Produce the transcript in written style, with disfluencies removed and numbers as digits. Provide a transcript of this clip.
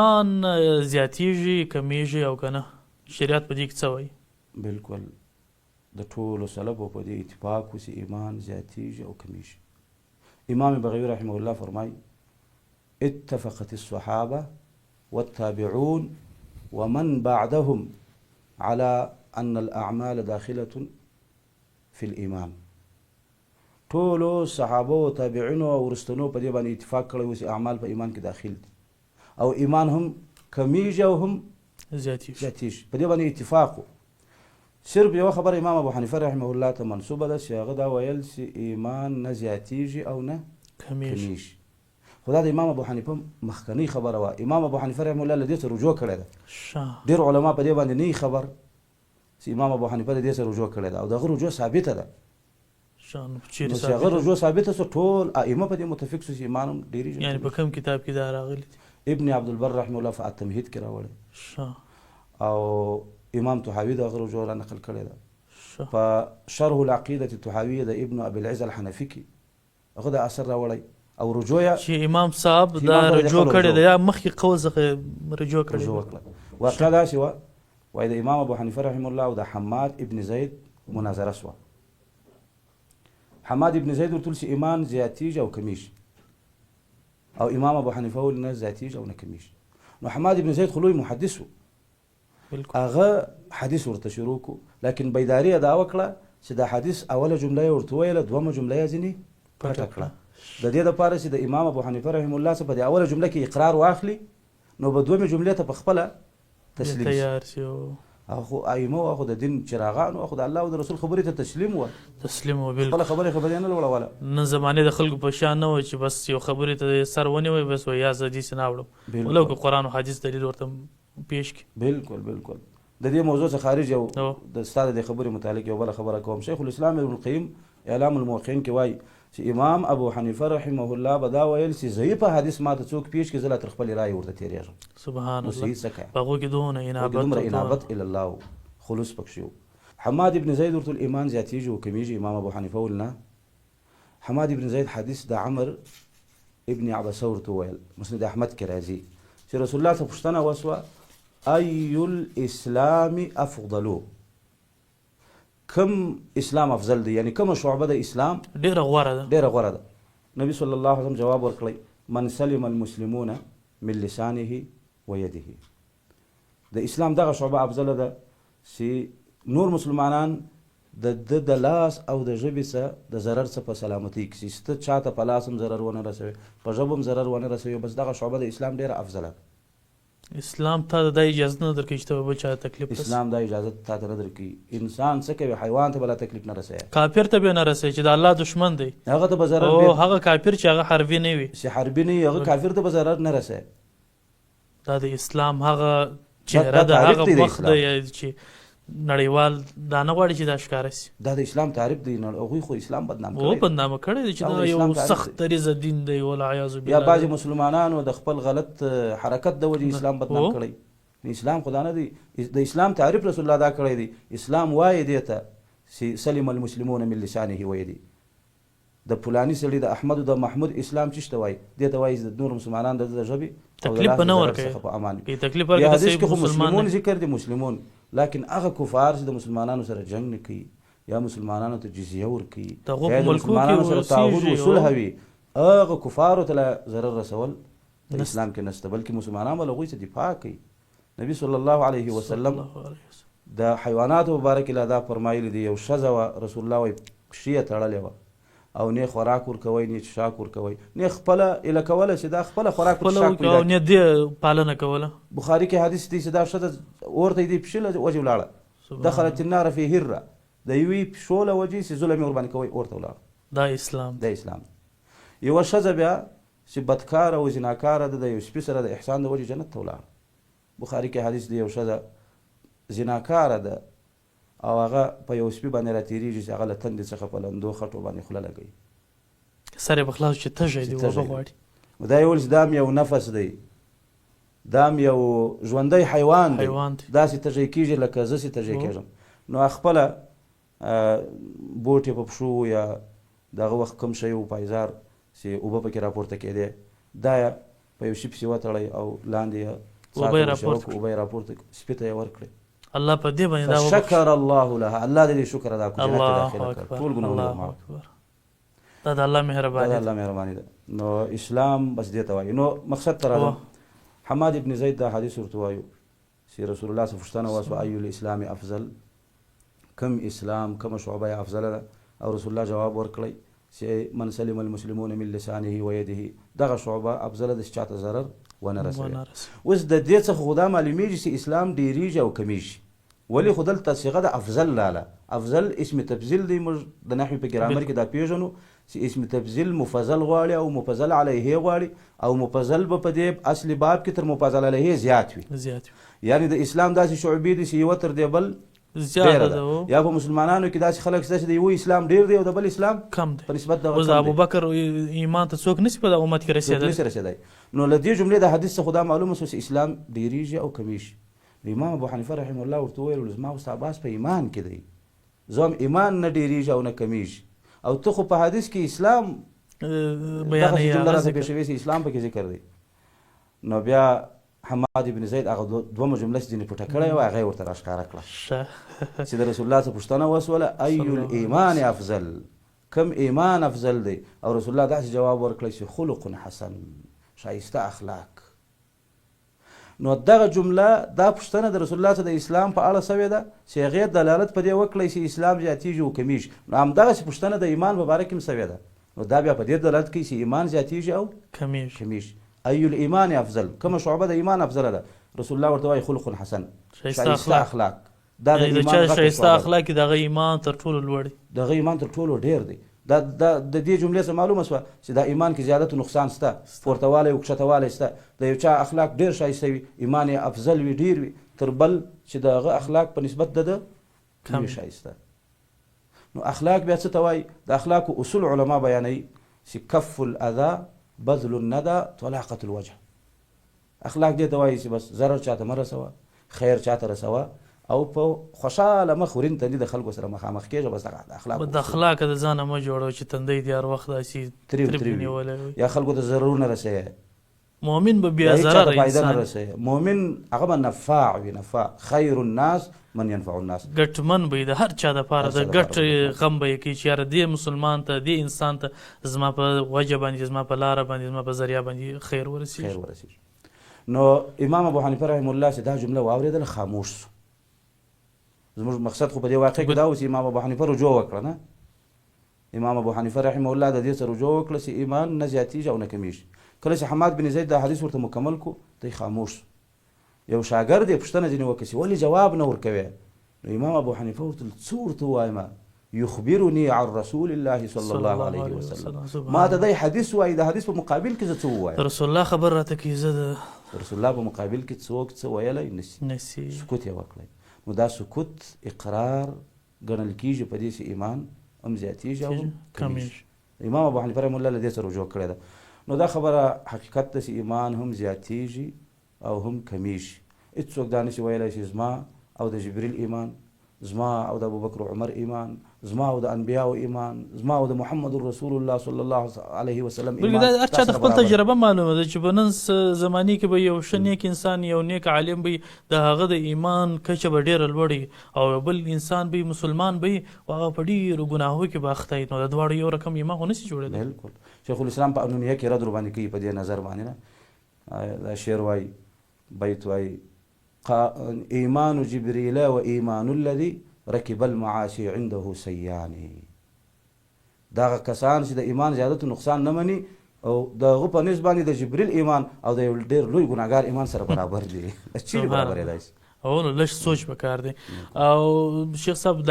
ان زیاتیږي کمیږي او که نه شریعت په دې کې څه وایي؟ بالکل د ټولو سلفو په دې اتفاق و چې ایمان زیاتیږي او کمیږي. امام بغوی رحمه الله فرمایي اتفقت الصحابه والتابعون ومن بعدهم على ان الاعمال داخله في الايمان. ټولو صحابه او تابعینو او وروستنو په دې باندې اتفاق کړی و چې اعمال په ایمان کې داخل دي او ایمان هم کمیږي او هم زیاتیږي. په دې باندې اتفاق و. صرف یوه خبره امام ابو حنیفه رحمه الله ته منسوبه ده چې هغه دا ویل چې ایمان نه زیاتیږي او نه کمیږي. خو دا د امام ابو حنیفه مخکنۍ خبره وه. امام ابو حنیفه رحمه الله له دې څه رجوع کړې ده. ډېر علما په دې باندې نه خبر چې امام ابو حنیفه د دې څه رجوع کړې ده او دغه رجوع ثابته ده. نو چې هغه رجوع ثابته سو ټول ائمه په دې متفق سو چې ایمان هم ډېرېږي. یعنې په کوم کتاب کې دا راغلي دي؟ ابن عبدالبر رحمه الله په التمهید کې راوړی او امام طحاوي دغه رجوع را نقل کړې ده. په شرح العقیدة الطحاویه د ابن ابي العز الحنفي کې هغه دا اثر راوړی او رجوع چې امام صاحب دا رجوع کړې ده یا مخکې قول څخه رجوع کړې ده؟ واقعه داسې وه وایي د امام ابو حنیفه رحمه الله او د حماد ابن زید مناظره سوه. حماد ابن زید ورته ویل چې ایمان زیاتیږي او کمیږي او امام ابو حنیفه ویل نه زیاتیږي او نه کمیږي. نو حماد ابن زید خو لوی محدث و، هغه حدیث ورته شروع کو، لیکن بیداری یې دا وکړه چې دا حدیث اوله جمله یې ورته وویله، دویمه جمله یې ځینې پټه کړه د دې دپاره چې د امام ابو حنیفه رحم الله څخه په دې اوله جمله کې اقرار واخلي نو به دویمې جملې ته په خپله تسلیم شي. او خو ائمه او خو د دین چراغان او خو د الله او د رسول خبرې ته تسلیم و بالکل. خپله خبرې نه لوړوله. نن زمانې د خلکو په شان نه و چې بس یو خبرې ته سر ونیوی بس وایي یا زه داسې نه اوړم ولو که قرآن و حدیث دلیل ورته پیش کړي. بالکل د دې موضوع څخه خارج یو د ستا د دې خبرې متعلق یو بله خبره کوم. شیخ الاسلام ابن القیم اعلام الموقعین کې وایي چې امام ابو حنیفه رحمه الله به دا ویل چې ضعیفه حدیث ماته څوک پیش کړي زه لا تر خپلې رایې ورته تېرېږم. سبحان الله. صحیح څه کوي په هغو کې دومره انابت الی الله خلوص پکښې و. حماد ابن زید ورته ایمان زیاتیږي او کمیږي. امام ابو حنیفه ویل نه. حماد ابن زید حدیث د عمر ابن عبسه ورته وویل، مسند احمد کې راځي چې رسول الله ته پوښتنه وسوه ای الاسلام افضلو، کم اسلام افضل دی، یعنی کومه شعبه د اسلام ډېره غوره ده. نبی صلی الله علیه وسلم جواب ورکړی من سلم المسلمون من لسانه ویده. د اسلام دغه شعبه افضله ده چې نور مسلمانان د لاس او د ژبې څخه د ضرر څخه په سلامتۍ کې چې ته چاته په لاس هم ضرر ونه رسوي په ژبه هم ضرر ونه رسوي، بس دغه شعبه د اسلام ډېره افضله ده. اسلام تا دا اجازه نه درکوي چې ته به بل چا تکلیف رسوي. اسلام دا اجازه تا ته نه درکوي. انسان څه کوي حیوان ته به لا تکلیف نه رسوي، کافر ته به نه رسوي چې د الله دشمن دی هغه ته به ضرر او هغه کافر چې هغه حربي نه وي چې حربي نه وي هغه کافر ته به ضرر نه رسوي. دا د اسلام هغه چهره ده، هغه وخت دی چې نړیوال دا نه غواړي چې دا ښکاره شي. دا د اسلام تعریف دی. هغوی خو اسلام بدنامه کړی دی چې دا یو سخت دریځه دین دی والعیاذ بالله. یا بعضې مسلمانانو د خپل غلط حرکت د وجې اسلام بدنام کړی. اسلام خو دا نه دی. د اسلام تعریف رسول الله دا کړی دی. اسلام وایي دې ته چې سلم المسلمون من لسانه ویدي. د فلاني سړي د احمد او د محمود اسلام چې ته وایي دې ته وایي د نور مسلمانان د ژبې تکلیف به نه ورکوي. یا حدیث کې خو مسلمون ذکر دی مسلمون، لیکن هغه کفار چې د مسلمانانو سره جنگ نه کوي یا مسلمانانو ته جزیه ورکوي یا د مسلمانانو سره تعهد و صلح وي، هغه کفارو ته ضرر رسول د اسلام کې نشته، بلکې مسلمانان به له هغوی څخه دفاع کوي. نبي صلی الله علیه وسلم د حیواناتو مبارکې له دا فرمایلي دي. یو ښځه وه رسول الله وایي پښې یې تړلې وه او نه خوراک ورکوئ نه څښاک ورکوئ نه خپله ایله کوله چې دا خپله خوراک او نه دې پالنه کوله. بخاري کې حدیث دی چې دا ښځه اورته یې دې پښې له وجې ولاړه دخلت النار فی هره، د یوې پښو له وجې چې ظلم یې ورباندې کوئ اورته ولاړه. دا اسلام یوه ښځه بیا چې بدکاره او زناکاره ده د یو سپي سره د احسان د وجې جنت ته ولاړه. بخاري کې حدیث دی یو ښځه زناکاره ده او هغه په یو سپي باندې راتېرېږي چې هغه له تندې څخه په لندو خټو باندې خوله لګوي، سر یې په خلاص چې تږی دی اوبه غواړي. دا یې ویل چې دا م یو نفس دی، دا م یو ژوندی حیوان دی، داسې تږی کېږي لکه زه چې تږی کېږم. نو خپله بوټ یې په پښو یا دغه وخت کوم شی و پایزار چې اوبه پکې راپورته کېدې دا په یو شي پسې وتړئ او لاندې یې اوبه یې راپورته اوبه یې راپورته سپي ته یې ورکړئ. الله په دې باندې دا فشکر الله لها، الله دې شکر ادا کړي، جنت ته داخله کړي، ټول ګناهونه الله اکبر. دا د الله مهرباني ده، الله مهرباني ده. نو اسلام بس دې ته وایي. نو مقصد ته راغلم، حماد ابن زید دا حدیث ورته وایو چې رسول الله څخه پوښتنه وسوه ای الاسلام افضل، کم اسلام کومه شعبه یې افضله ده؟ او رسول الله جواب ورکړی چې من سلم المسلمون من لسانه ويده، دغه شعبه افضله ده چې چاته ضرر ونه رسوي. اوس د دې څخه خو دا معلومیږي چې اسلام ډیریږي او کمیږي. ولې خو دلته صيغه د افضل لاله، افضل اسم تفضیل دی. موږ د نحوي په ګرامر کې دا پیژنو چې اسم تفضیل مفضل غواړي او مفضل علیه غواړي، او مفضل به په دې اصلي باب کې تر مفضل علیه زیات وي. یعنی د اسلام داسې شعبې دي چې یو تر دې بل ډیره ده. یا په مسلمانانو کې داسې خلک شته چې د یو اسلام ډیر دی او د بل اسلام کم دی په نسبت دغه. اوس ابوبکر ایمان ته څوک نشي په امت کې رسېدلی. نو له دې جملې د حدیث څخه دا معلومه شوه چې اسلام ډیریږي او کمیږي. امام ابو حنیفه رحمه الله ورته وویل زما استاد عباس په ایمان کې دی، زه هم ایمان نه ډیریږي او نه کمیږي، او ته خو په حدیث کې اسلام بیانوي، جمله راته پېښ شوې چې اسلام پکې ذکر دی. نو بیا حماد ابن زید هغه دومره جمله چې ځینې پټه کړې وه هغه یې ورته راښکاره کړه چې د رسول الله څخه پوښتنه وسوله ای الایمان افضل، کم ایمان افضل دی؟ او رسول الله داسې جواب ورکړی چې خلق حسن، شایسته اخلاق. نو دغه جمله دا پوښتنه د رسول الله څخه د اسلام په اړه شوې ده چې هغې دلالت په دې وکړی چې اسلام زیاتېږي او کمیږي. نو همدغسې پوښتنه د ایمان په باره کې هم شوې ده. نو دا بیا په دې دلالت کوي چې ایمان زیاتېږي او کمیږي. ای الایمان افضل، کومه شعبه د ایمان افضله ده؟ رسول الله ورته وایي خلق حسن، شایسته اخلاق. دا د ایمان شایسته اخلاق کې دغه ایمان تر ټولو لوړ دی، دغه ایمان تر ټولو ډېر دی. دا د دې جملې څخه معلومه شوه چې دا ایمان کې زیادت و نقصان شته، پورتهوالی او کښتهوالی شته. د یو چا اخلاق ډېر ښایسته وي، ایمان یې افضل وي، ډېر وي تر بل چې د هغه اخلاق په نسبت د ده کم وي ښایسته. نو اخلاق بیا څه ته وایي؟ د اخلاقو اصول علما بیانوي چې کف الاذى، بذل الندى، طلاقة الوجه. اخلاق دې ته وایي چې بس ضرر چاته مه رسوه، خیر چاته رسوه، او په خوشحاله مخ ورین تندي د خلکو سره مخامخ کېږه. بس دغه د اخلاق د ځانه مه جوړوه چې تندی دې هر وخت داسې تریب نیولی وي، یا خلکو ته ضرر نه رسوي. مؤمن به بیا ضرر فایده نه رسوي. مؤمن هغه به نفاع وي، نفاع. خیر الناس من ينفع الناس، ګټمن به د هر چا دپاره د ګټ غم به یې کوي چې یاره دې مسلمان ته، دې انسان ته زما په وجه باندې، زما په لاره باندې، زما په ذریعه باندې خیر ورسېږي. نو امام ابو حنیفه رحمه الله چې دا جمله واورېدله خاموش شو. زموږ مقصد خو په دې واقع کې دا و چې امام ابو حنیفه رجوع وکړه. نه، امام ابو حنیفه رحمه الله د دې څخه رجوع وکړه چې ایمان نه زیاتېږي او نه کمیږي. کله چې حماد بن زید دا حدیث ورته مکمل کو دی خاموش. یو شاګرد یې پوښتنه ځینې وکړه چې ولې جواب نه ورکوې؟ نو امام ابو حنیفه ورته څه ورته ووایم؟ یخبرني عن رسول الله صلی الله علیه وسلم، ما ته دی حدیث وایي، د حدیث په مقابل کې زه څه ووایم؟ رسول الله خبر راته کوي، زه د رسول الله په مقابل کې څوک څه ویلی نشي، سکوت یې وکړی. نو دا سکوت اقرار ګڼل کېږي په دې چې ایمان هم زیاتېږي او کمیږي. امام ابو حنیفه رحمه الله له دې څخه رجوع کړې ده. نو دا خبره حقیقت ده چې ایمان هم زیاتېږي او هم کمیږي. هېڅوک دا نشي ویلی چې زما او د جبریل ایمان، زما او د ابوبکر و عمر ایمان، زما او د انبیاو ایمان، زما او د محمد رسول الله صلی الله علیه وسلم ایمان. دا هر چا د خپل تجربه معلومه ده چې په نن زمانې کې به یو ښه نیک انسان، یو نیک عالم به د هغه د ایمان کچه به ډېره لوړه او بل انسان به مسلمان به او هغه په ډېرو ګناهو کې به اخته وي. نو د دواړو یو رقم ایمان خو نشي جوړېدلی. بلکل. شیخ الاسلام په انونیه کې رد ورباندې کوي په دې نظر باندې. نه دا شعر وایي، بیت وایي ایمان جبریل و ایمان الذي رکب المعاصی عنده سیانی. دغه کسان چې د ایمان زیادت و نقصان نه مني او د هغه په نسبت باندې د جبریل ایمان او د یو ډېر لوی ګناهګار ایمان سره برابر دي. چیرې برابرېدای شي؟ او نو لږ سوچ پکار دی. او شیخ صاحب